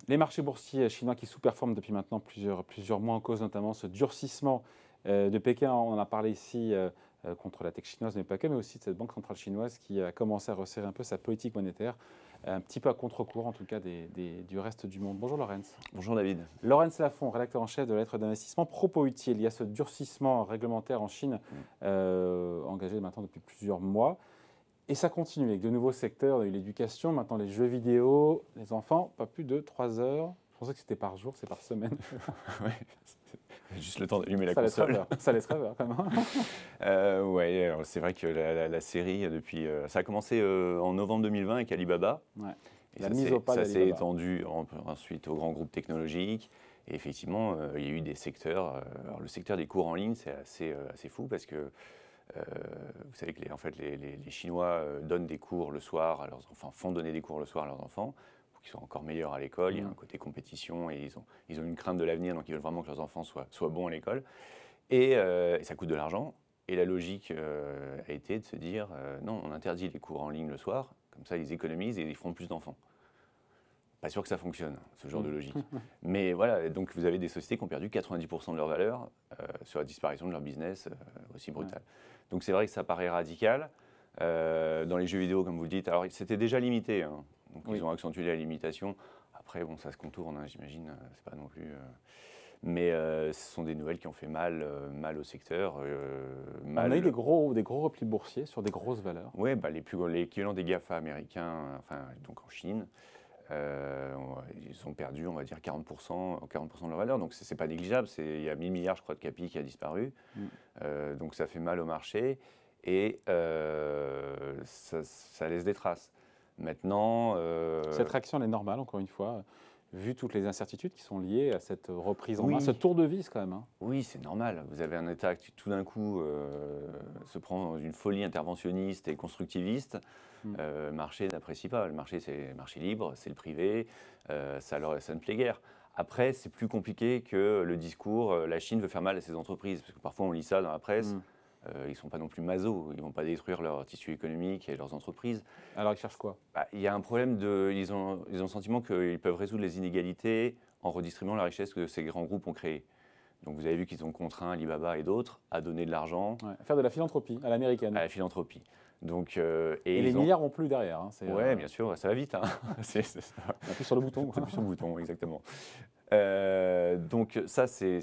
Les marchés boursiers chinois qui sous-performent depuis maintenant plusieurs mois en cause notamment ce durcissement de Pékin. On en a parlé ici contre la tech chinoise, mais pas que, mais aussi de cette banque centrale chinoise qui a commencé à resserrer un peu sa politique monétaire, un petit peu à contre-courant en tout cas du reste du monde. Bonjour Laurence. Bonjour David. Laurence Lafont, rédacteur en chef de la lettre d'investissement Propos Utile. Il y a ce durcissement réglementaire en Chine engagé maintenant depuis plusieurs mois. Et ça continue avec de nouveaux secteurs, l'éducation, maintenant les jeux vidéo, les enfants, pas plus de 3 heures. Je pensais que c'était par jour, c'est par semaine. Ouais, juste le temps d'allumer la Ça console. Ça laisse rêveur quand même. Ouais, alors c'est vrai que la série, depuis, ça a commencé en novembre 2020 avec Alibaba. Ouais. Et La mise au pas ça s'est d'Alibaba. étendu ensuite aux grands groupes technologiques. Et effectivement, il y a eu des secteurs. Alors le secteur des cours en ligne, c'est assez fou parce que vous savez que les Chinois donnent des cours le soir à leurs enfants, font donner des cours le soir à leurs enfants pour qu'ils soient encore meilleurs à l'école. Il y a un côté compétition et ils ont une crainte de l'avenir, donc ils veulent vraiment que leurs enfants soient bons à l'école. Et ça coûte de l'argent. Et la logique a été de se dire non, on interdit les cours en ligne le soir, comme ça ils économisent et ils feront plus d'enfants. Pas sûr que ça fonctionne, ce genre de logique. Mais voilà, donc vous avez des sociétés qui ont perdu 90% de leur valeur sur la disparition de leur business aussi brutale. Donc c'est vrai que ça paraît radical. Dans les jeux vidéo, comme vous le dites, alors c'était déjà limité, hein. Donc ils ont accentué la limitation. Après, bon, ça se contourne, hein, j'imagine, c'est pas non plus... Mais ce sont des nouvelles qui ont fait mal au secteur. On a eu des gros replis boursiers sur des grosses valeurs. Oui, bah, les équivalents des GAFA américains, enfin, donc en Chine, ils ont perdu, on va dire, 40% de leur valeur. Donc, ce n'est pas négligeable. Il y a 1000 milliards, je crois, de capi qui a disparu. Donc, ça fait mal au marché. Et ça laisse des traces. Maintenant... Cette réaction, elle est normale, encore une fois, vu toutes les incertitudes qui sont liées à cette reprise en main, ce tour de vis quand même. Hein. Oui, c'est normal. Vous avez un État qui, tout d'un coup, se prend dans une folie interventionniste et constructiviste. Le marché n'apprécie pas. Le marché, c'est le marché libre, c'est le privé. Ça ne plaît guère. Après, c'est plus compliqué que le discours la Chine veut faire mal à ses entreprises. Parce que parfois, on lit ça dans la presse. Ils ne sont pas non plus masos. Ils ne vont pas détruire leur tissu économique et leurs entreprises. Alors, ils cherchent quoi? Il y a un problème ils ont le sentiment qu'ils peuvent résoudre les inégalités en redistribuant la richesse que ces grands groupes ont créée. Donc vous avez vu qu'ils ont contraint Alibaba et d'autres à donner de l'argent. À faire de la philanthropie à l'américaine. À la philanthropie. Donc, et les milliards n'ont plus derrière. Hein, oui, bien sûr, ça va vite. Hein. On appuie sur le bouton. On appuie sur le bouton, exactement. Donc ça, c'est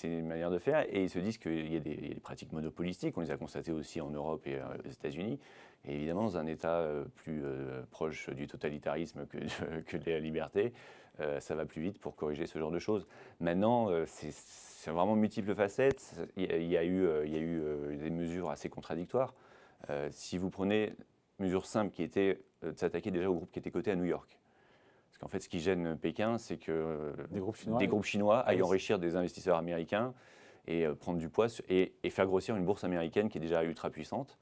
une manière de faire. Et ils se disent qu'il y a des pratiques monopolistiques. On les a constatées aussi en Europe et aux États-Unis. Et évidemment, dans un État plus proche du totalitarisme que de la liberté, ça va plus vite pour corriger ce genre de choses. Maintenant, c'est vraiment multiples facettes. Il y a eu des mesures assez contradictoires. Si vous prenez une mesure simple qui était de s'attaquer déjà au groupe qui était coté à New York. Parce qu'en fait, ce qui gêne Pékin, c'est que des groupes chinois aillent enrichir des investisseurs américains et prendre du poids et faire grossir une bourse américaine qui est déjà ultra puissante.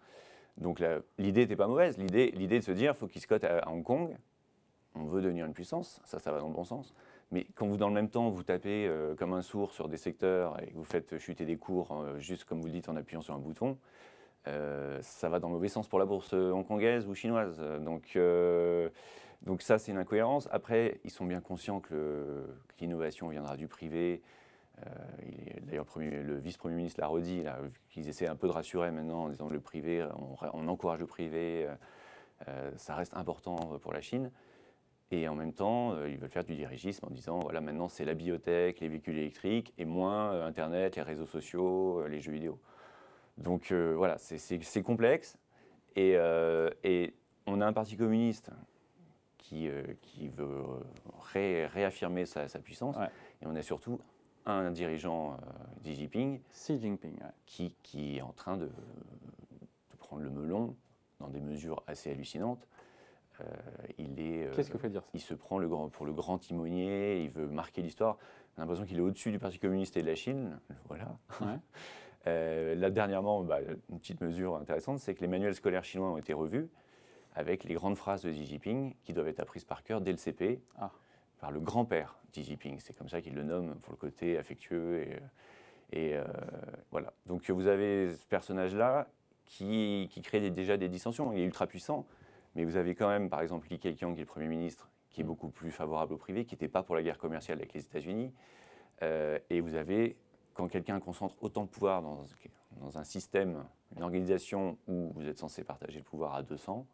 Donc l'idée n'était pas mauvaise. L'idée de se dire qu'il faut qu'ils se cotent à Hong Kong. On veut devenir une puissance, ça va dans le bon sens. Mais quand vous, dans le même temps, vous tapez comme un sourd sur des secteurs et que vous faites chuter des cours, juste comme vous le dites, en appuyant sur un bouton, ça va dans le mauvais sens pour la bourse hongkongaise ou chinoise. Donc ça, c'est une incohérence. Après, ils sont bien conscients que l'innovation viendra du privé. D'ailleurs, le vice-premier ministre l'a redit, qu'ils essaient un peu de rassurer maintenant en disant que le privé, on encourage le privé, ça reste important pour la Chine. Et en même temps, ils veulent faire du dirigisme en disant, voilà, maintenant c'est la biotech, les véhicules électriques, et moins Internet, les réseaux sociaux, les jeux vidéo. Donc voilà, c'est complexe. Et on a un parti communiste qui veut réaffirmer sa puissance. Ouais. Et on a surtout un dirigeant, Xi Jinping, ouais. qui est en train de prendre le melon dans des mesures assez hallucinantes. Qu'est-ce que fait dire ça? Il se prend pour le grand timonier, il veut marquer l'histoire. On a l'impression qu'il est au-dessus du Parti communiste et de la Chine. Voilà. Ouais. Là, dernièrement, une petite mesure intéressante, c'est que les manuels scolaires chinois ont été revus avec les grandes phrases de Xi Jinping qui doivent être apprises par cœur dès le CP par le grand-père Xi Jinping. C'est comme ça qu'il le nomme pour le côté affectueux. Voilà. Donc vous avez ce personnage-là qui crée déjà des dissensions. Il est ultra puissant. Mais vous avez quand même, par exemple, Li Keqiang, qui est le Premier ministre, qui est beaucoup plus favorable au privé, qui n'était pas pour la guerre commerciale avec les États-Unis. Et vous avez, quand quelqu'un concentre autant de pouvoir dans un système, une organisation où vous êtes censé partager le pouvoir à 200,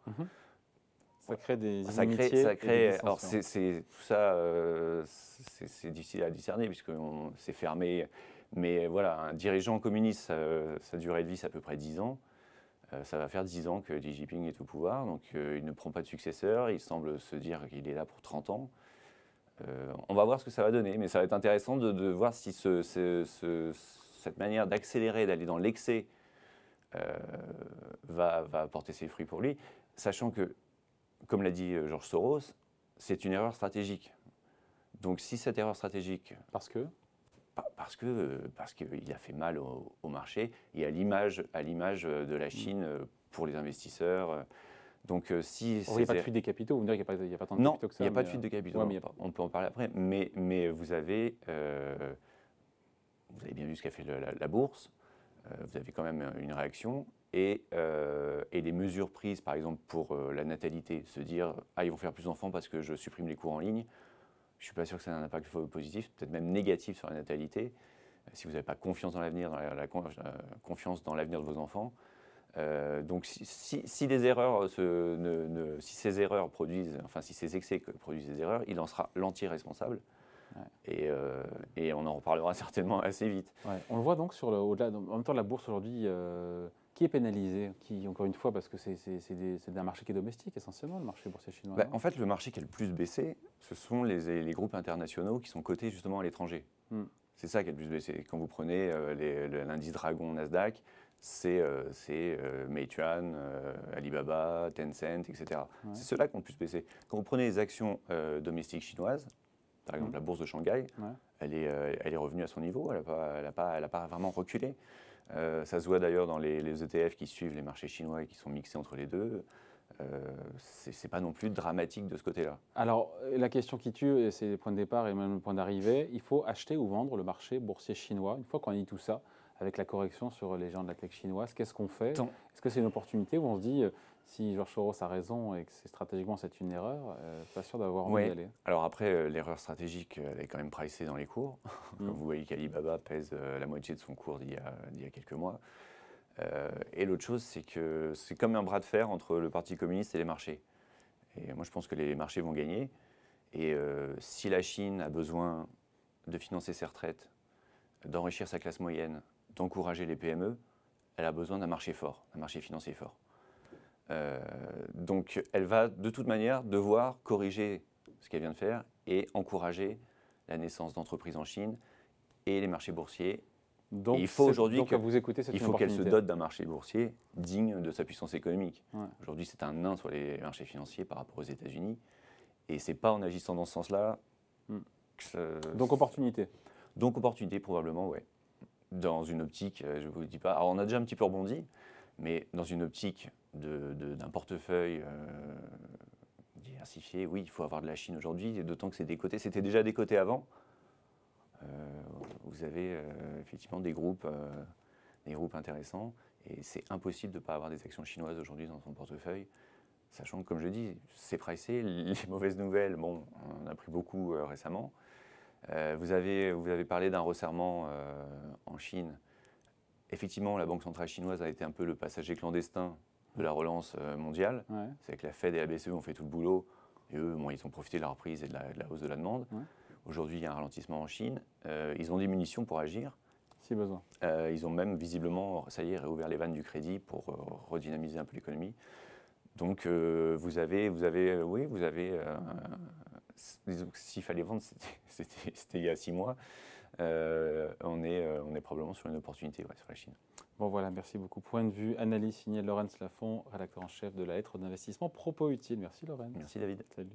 ça crée des inimitiés. Alors tout ça, c'est difficile à discerner puisque c'est fermé. Mais voilà, un dirigeant communiste, sa durée de vie, c'est à peu près 10 ans. Ça va faire 10 ans que Xi Jinping est au pouvoir, donc il ne prend pas de successeur. Il semble se dire qu'il est là pour 30 ans. On va voir ce que ça va donner, mais ça va être intéressant de voir si cette manière d'accélérer, d'aller dans l'excès, va porter ses fruits pour lui, sachant que, comme l'a dit George Soros, c'est une erreur stratégique. Donc si cette erreur stratégique... Parce qu'il a fait mal au marché et à l'image de la Chine pour les investisseurs. Donc, il n'y a pas de fuite des capitaux, vous me direz qu'il n'y a pas tant de capitaux que ça. Non, il n'y a pas de fuite de capitaux, on peut en parler après, mais vous avez bien vu ce qu'a fait la bourse, vous avez quand même une réaction, et les mesures prises, par exemple, pour la natalité, se dire « Ah, ils vont faire plus d'enfants parce que je supprime les cours en ligne », je ne suis pas sûr que ça ait un impact positif, peut-être même négatif sur la natalité, si vous n'avez pas confiance dans l'avenir, confiance dans l'avenir de vos enfants. Donc si les erreurs si ces erreurs produisent, enfin si ces excès produisent des erreurs, il en sera l'entier responsable. Ouais. Et on en reparlera certainement assez vite. Ouais. On le voit donc au-delà. En même temps, la bourse aujourd'hui, qui est pénalisé, encore une fois, parce que c'est un marché qui est domestique essentiellement, le marché boursier chinois. En fait, le marché qui a le plus baissé, ce sont les groupes internationaux qui sont cotés justement à l'étranger. C'est ça qui a le plus baissé. Quand vous prenez l'indice Dragon Nasdaq, c'est Meituan, Alibaba, Tencent, etc. Ouais. C'est ceux-là qui ont le plus baissé. Quand vous prenez les actions domestiques chinoises, par exemple la bourse de Shanghai, elle est revenue à son niveau, elle n'a pas vraiment reculé. Ça se voit d'ailleurs dans les ETF qui suivent les marchés chinois et qui sont mixés entre les deux. C'est pas non plus dramatique de ce côté-là. Alors, la question qui tue, et c'est le point de départ et même le point d'arrivée, il faut acheter ou vendre le marché boursier chinois. Une fois qu'on a dit tout ça, avec la correction sur les gens de la tech chinoise, qu'est-ce qu'on fait? Est-ce que c'est une opportunité où on se dit, si George Soros a raison et que stratégiquement c'est une erreur, pas sûr d'avoir envie d'y aller? Alors après, l'erreur stratégique, elle est quand même pricée dans les cours. Comme vous voyez qu'Alibaba pèse la moitié de son cours d'il y a quelques mois. Et l'autre chose, c'est que c'est comme un bras de fer entre le Parti communiste et les marchés. Et moi, je pense que les marchés vont gagner. Et si la Chine a besoin de financer ses retraites, d'enrichir sa classe moyenne, d'encourager les PME, elle a besoin d'un marché fort, un marché financier fort. Donc, elle va de toute manière devoir corriger ce qu'elle vient de faire et encourager la naissance d'entreprises en Chine et les marchés boursiers. Donc, il faut aujourd'hui qu'elle se dote d'un marché boursier digne de sa puissance économique. Ouais. Aujourd'hui, c'est un nain sur les marchés financiers par rapport aux États-Unis. Et ce n'est pas en agissant dans ce sens-là que Donc, opportunité. Donc, opportunité, probablement, oui. Dans une optique, je ne vous dis pas... Alors, on a déjà un petit peu rebondi, mais dans une optique d'un portefeuille diversifié, oui, il faut avoir de la Chine aujourd'hui, d'autant que c'est décoté. C'était déjà décoté avant. Vous avez effectivement des groupes intéressants et c'est impossible de ne pas avoir des actions chinoises aujourd'hui dans son portefeuille, sachant que, comme je dis, c'est pricé. Les mauvaises nouvelles, bon, on en a pris beaucoup récemment. Vous avez parlé d'un resserrement en Chine. Effectivement, la Banque centrale chinoise a été un peu le passager clandestin de la relance mondiale. Ouais. C'est que la Fed et la BCE ont fait tout le boulot et eux, bon, ils ont profité de la reprise et de la hausse de la demande. Ouais. Aujourd'hui, il y a un ralentissement en Chine. Ils ont des munitions pour agir. Si besoin. Ils ont même visiblement, ça y est, réouvert les vannes du crédit pour redynamiser un peu l'économie. Donc, vous avez s'il fallait vendre, c'était il y a 6 mois. On est probablement sur une opportunité sur la Chine. Bon voilà, merci beaucoup. Point de vue, analyse signée Laurence Lafont, rédacteur en chef de la lettre d'investissement Propos Utile. Merci Laurence. Merci David. Salut.